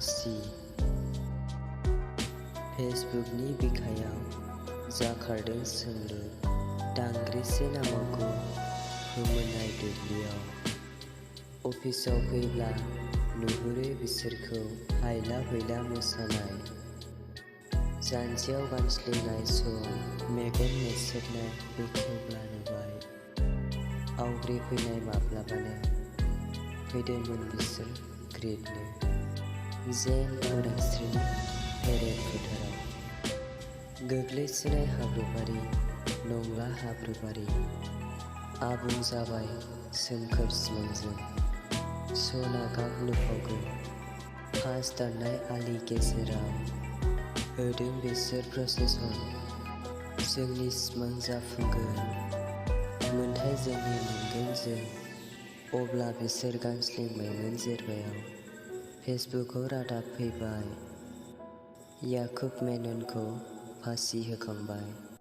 pasi फेसबुकनि बिखायाव जाखारदों सोंलु दांग्रिसे नामावखौ फोमोननाय दुब्लियाव अफिसाव फैब्ला नुहुरो बिसोरखौ हायला हुइला मोसानाय जानजियाव गानस्लिंनाय सम मेगन मेसेबनाय बेखेवब्ला नुबाय आवग्रिफैनाय माब्लाबानो फैदोंमोन बिसोर ग्रिडनो जेन उदांस्रिनि पेरेड फोथाराव गोग्लैसोनाय हाब्रुबारि नंला हाब्रुबारि आबुं जाबाय सोमखोर सिमांजों सना गाब नुफावगोन फास दाननाय आलि गेजेराव होदों बिसोर प्रसेसन जोंनि सिमां जाफुंगोन मोनथाय जोंनि मोनगोन जों अब्ला बिसोर गानस्लिंबायमोन जेरबायाव फेसबुकआव रादाब फैबाय याकुब मेननखौ फासि होखांबाय।